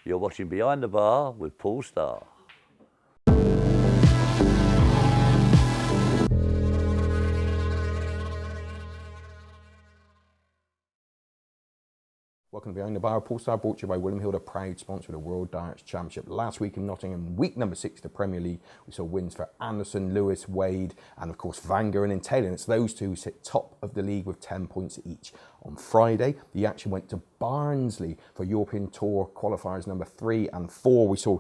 You're watching Behind the Bar with Paul Starr. Welcome to Behind the Bar. Paul Starr brought to you by William Hill, a proud sponsor of the World Darts Championship. Last week in Nottingham, week number 6 of the Premier League, we saw wins for Anderson, Lewis, Wade, and of course Van Gogh and Taylor. And it's those two who sit top of the league with 10 points each. On Friday, the action went to Barnsley for European Tour qualifiers number 3 and 4. We saw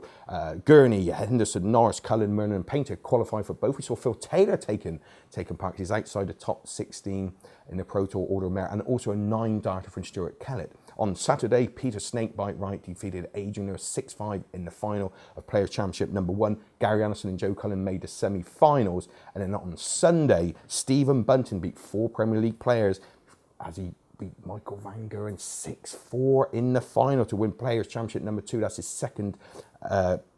Gurney, Henderson, Norris, Cullen, Murner and Painter qualify for both. We saw Phil Taylor taking part. He's outside the top 16 in the Pro Tour Order of Merit, and also a 9-darter from Stuart Kellett. On Saturday, Peter Snakebite Wright defeated Adrian Lewis 6-5 in the final of Players' Championship number 1. Gary Anderson and Joe Cullen made the semi-finals. And then on Sunday, Stephen Bunting beat 4 Premier League players as he beat Michael Van Gogh 6-4 in the final to win Players' Championship number 2. That's his second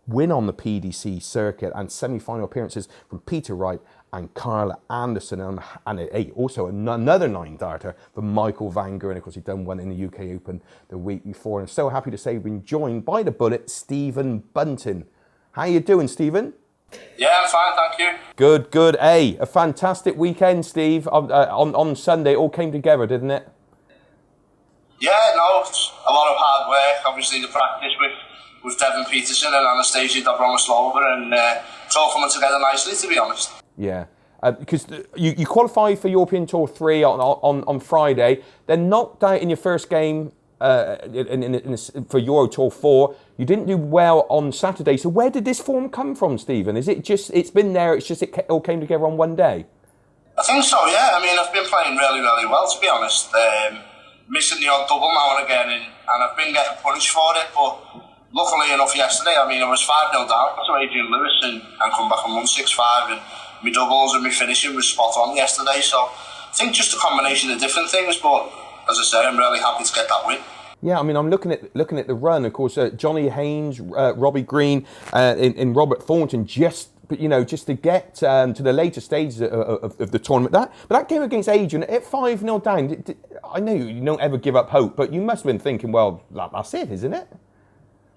win on the PDC circuit, and semi-final appearances from Peter Wright and Carl Anderson, and also another 9-darter for Michael Van Gogh. And of course, he'd done one in the UK Open the week before. And I'm so happy to say we've been joined by the Bullet, Stephen Bunting. How you doing, Stephen? Yeah, I'm fine, thank you. Good. Hey, a fantastic weekend, Steve. On Sunday, it all came together, didn't it? Yeah, no, it's a lot of hard work. Obviously, the practice with Devon Petersen and Anastasia Dobromoslova, and it's all coming together nicely, to be honest. Yeah, because you qualified for European Tour 3 on Friday, then knocked out in your first game for Euro Tour 4. You didn't do well on Saturday. So where did this form come from, Stephen? Is it just, it's been there, it's just it all came together on one day? I think so, yeah. I mean, I've been playing really, really well, to be honest. Missing the odd double now and again, and I've been getting punished for it, but luckily enough yesterday, I mean, I was 5-0 down to Adrian Lewis and come back and won 6-5, and my doubles and my finishing was spot on yesterday. So I think just a combination of different things, but as I say, I'm really happy to get that win. Yeah, I mean, I'm looking at the run. Of course, Johnny Haynes, Robbie Green, and Robert Thornton just to get to the later stages of the tournament. But that game against Adrian at 5-0 down, I know you don't ever give up hope, but you must have been thinking, well, that's it, isn't it?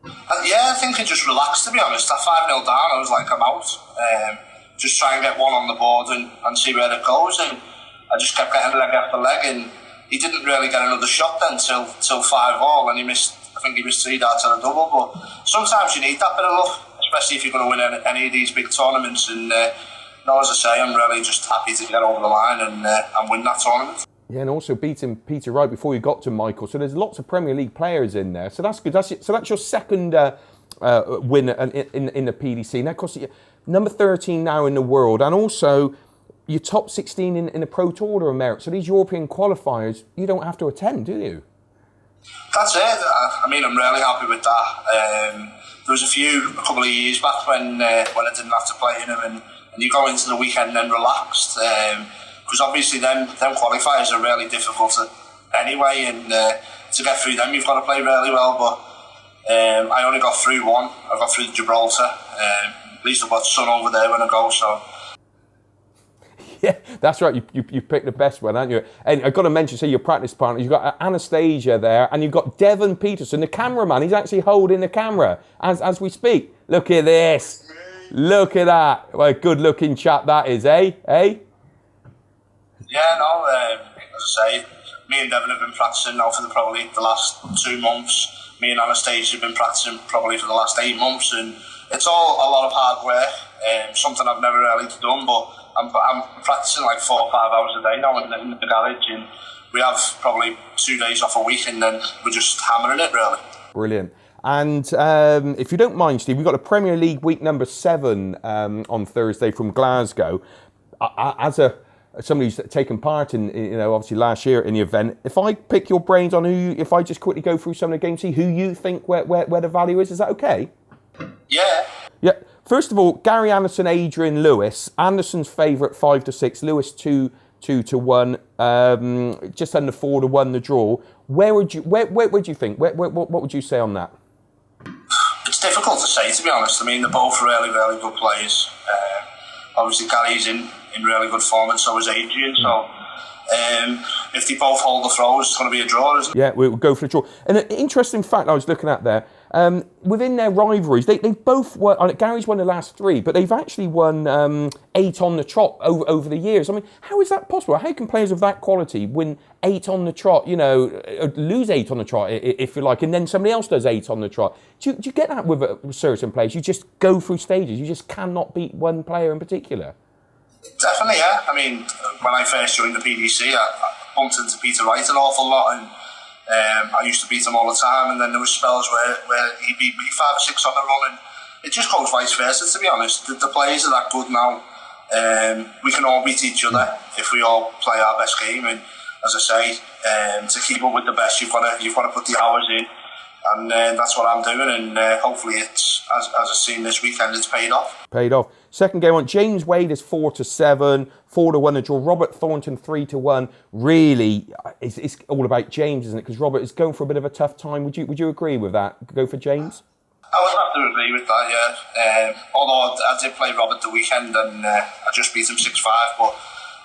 Yeah, I think I just relaxed, to be honest. At 5-0 down, I was like, I'm out. Just try and get one on the board and see where it goes. And I just kept getting leg after leg, and he didn't really get another shot then till 5-all, and he missed 3 darts and a double. But sometimes you need that bit of luck, especially if you're going to win any of these big tournaments. And as I say, I'm really just happy to get over the line and win that tournament. Yeah, and also beating Peter Wright before you got to Michael. So there's lots of Premier League players in there. So that's good. So that's your second win in the PDC. Now, of course, number 13 now in the world, and also you're top 16 in the Pro Tour Order of Merit. So these European qualifiers, you don't have to attend, do you? That's it. I mean, I'm really happy with that. There was a couple of years back when I didn't have to play in them, and you go into the weekend then relaxed. Because obviously them qualifiers are really difficult anyway, and to get through them you've got to play really well. But I only got through one. I got through Gibraltar. At least I've got sun over there when I go. So yeah, that's right. You picked the best one, haven't you? And I've got to mention, your practice partner. You've got Anastasia there, and you've got Devon Petersen, the cameraman. He's actually holding the camera as we speak. Look at this. Look at that. What a good-looking chap that is, eh? Yeah, no, as I say, me and Devon have been practicing now for probably the last 2 months. Me and Anastasia have been practicing probably for the last 8 months, and it's all a lot of hard work, something I've never really done, but I'm practicing like 4 or 5 hours a day now in the garage, and we have probably 2 days off a week, and then we're just hammering it, really. Brilliant. And if you don't mind, Steve, we've got a Premier League week number 7 on Thursday from Glasgow. As somebody who's taken part in, obviously last year in the event, if I pick your brains on if I just quickly go through some of the games, see who you think where the value is that okay? Yeah. Yeah. First of all, Gary Anderson, Adrian Lewis. Anderson's favourite 5-6, Lewis 2-1, just under 4-1 the draw. Where would you think? What would you say on that? It's difficult to say, to be honest. I mean, they're both really, really good players. Obviously, Gary's in really good form, and so is Adrian. So if they both hold the throws, it's going to be a draw, isn't it? Yeah, we'll go for a draw. And an interesting fact I was looking at there, Within their rivalries, they both won. Gary's won the last 3, but they've actually won 8 on the trot over the years. I mean, how is that possible? How can players of that quality win 8 on the trot? You know, lose 8 on the trot, if you like, and then somebody else does 8 on the trot. Do you get that with certain players? You just go through stages. You just cannot beat one player in particular. Definitely, yeah. I mean, when I first joined the PDC, I bumped into Peter Wright an awful lot, and I used to beat him all the time, and then there was spells where he beat me 5 or 6 on the run, and it just goes vice versa, to be honest. The players are that good now. We can all beat each other if we all play our best game, and as I say, to keep up with the best, you've got to put the hours in, and that's what I'm doing, and hopefully it's, as I've seen this weekend, it's paid off. Paid off. Second game on, James Wade is 4-7, 4-1 a draw. Robert Thornton 3-1. Really, it's all about James, isn't it? Because Robert is going for a bit of a tough time. Would you agree with that? Go for James? I would have to agree with that, yeah. Although I did play Robert the weekend, and I just beat him 6-5, but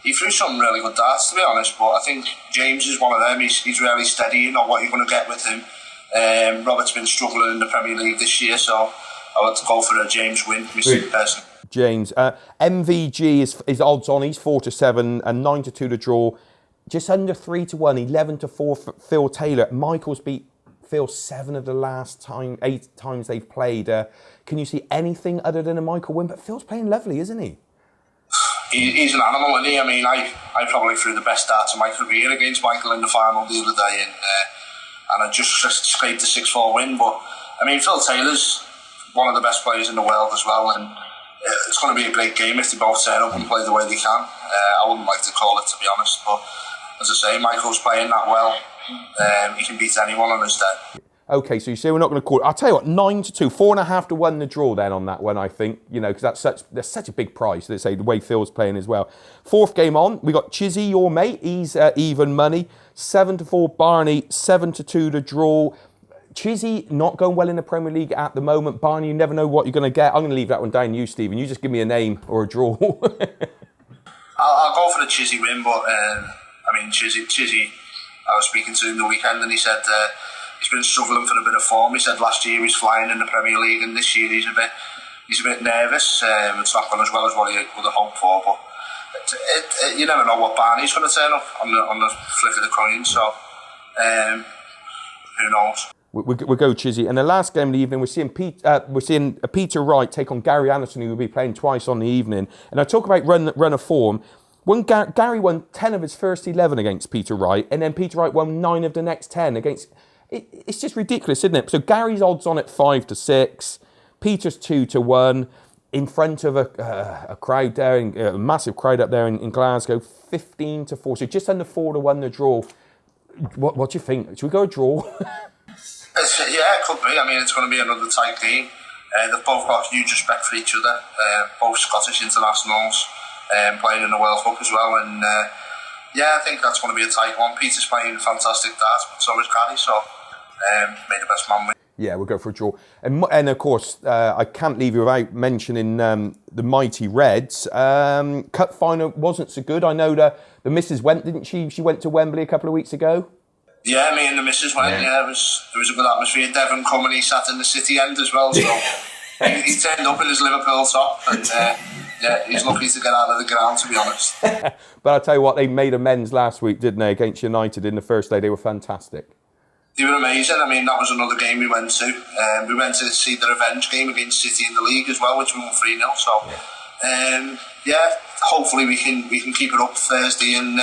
he threw some really good darts, to be honest. But I think James is one of them. He's really steady. You know what you're going to get with him. Robert's been struggling in the Premier League this year, so I would go for a James win, myself personally. James. MVG is odds on. He's 4-7 and 9-2 to draw. Just under 3-1, 11-4 for Phil Taylor. Michael's beat Phil 7 of the last 8 times they've played. Can you see anything other than a Michael win? But Phil's playing lovely, isn't he? He's an animal, isn't he? I mean, I probably threw the best darts of my career against Michael in the final the other day, and I just scraped a 6-4 win. But I mean, Phil Taylor's one of the best players in the world as well, and it's going to be a great game if they both turn up and play the way they can. I wouldn't like to call it, to be honest, but as I say, Michael's playing that well. He can beat anyone on his day. Okay, so you say we're not going to call it. I'll tell you what, 9-2, 4.5 to 1 the draw then on that one, I think, you know, because that's such a big price, let's say, the way Phil's playing as well. Fourth game on, we got Chizzy, your mate, he's even money, 7-4 Barney, 7-2 to draw. Chizzy not going well in the Premier League at the moment. Barney, you never know what you're going to get. I'm going to leave that one down to you, Stephen. You just give me a name or a draw. I'll go for the Chizzy win, but I mean, Chizzy, I was speaking to him the weekend, and he said he's been struggling for a bit of form. He said last year he was flying in the Premier League, and this year he's a bit nervous. It's not gone as well as what he would have hoped for, but you never know what Barney's going to turn up on the flick of the coin, so who knows. We'll go Chizzy. And the last game of the evening, we're seeing Peter Wright take on Gary Anderson, who will be playing twice on the evening. And I talk about run of form. When Gary won 10 of his first 11 against Peter Wright, and then Peter Wright won 9 of the next 10 against... It's just ridiculous, isn't it? So Gary's odds on at 5-6, Peter's 2-1, in front of a crowd there, a massive crowd up there in Glasgow, 15-4. So just under 4-1 the draw. What do you think? Should we go a draw? Yeah, it could be. I mean, it's going to be another tight game. They've both got huge respect for each other. Both Scottish internationals playing in the World Cup as well. And yeah, I think that's going to be a tight one. Peter's playing fantastic darts, but so is Gary. So may the best man win. Yeah, we'll go for a draw. And of course, I can't leave you without mentioning the mighty Reds. Cup final wasn't so good. I know the missus went, didn't she? She went to Wembley a couple of weeks ago. Yeah, me and the missus went. Yeah, there was a good atmosphere. Devon coming, he sat in the city end as well. So he turned up in his Liverpool top, and yeah, he's lucky to get out of the ground, to be honest. But I'll tell you what, they made amends last week, didn't they, against United in the first day? They were fantastic. They were amazing. I mean, that was another game we went to. We went to see the revenge game against City in the league as well, which we won 3-0. So yeah, hopefully we can keep it up Thursday and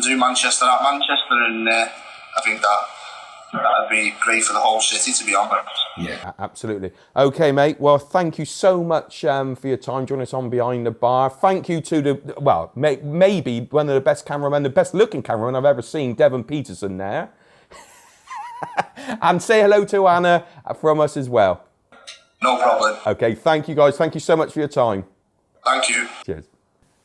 do Manchester at Manchester, and I think that'd be great for the whole city, to be honest. Yeah, absolutely. Okay, mate. Well, thank you so much for your time joining us on Behind the Bar. Thank you to maybe one of the best cameramen, the best looking cameraman I've ever seen, Devon Petersen there. And say hello to Anna from us as well. No problem. Okay, thank you guys. Thank you so much for your time. Thank you. Cheers.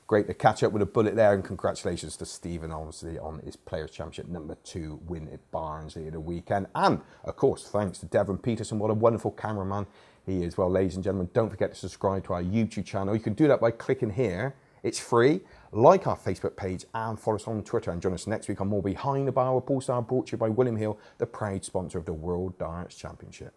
Great to catch up with a bullet there, and congratulations to Stephen, obviously, on his Players' Championship #2 win at Barnsley at the weekend. And, of course, thanks to Devon Petersen. What a wonderful cameraman he is. Well, ladies and gentlemen, don't forget to subscribe to our YouTube channel. You can do that by clicking here. It's free. Like our Facebook page and follow us on Twitter. And join us next week on more Behind the Bar with Starr, brought to you by William Hill, the proud sponsor of the World Darts Championship.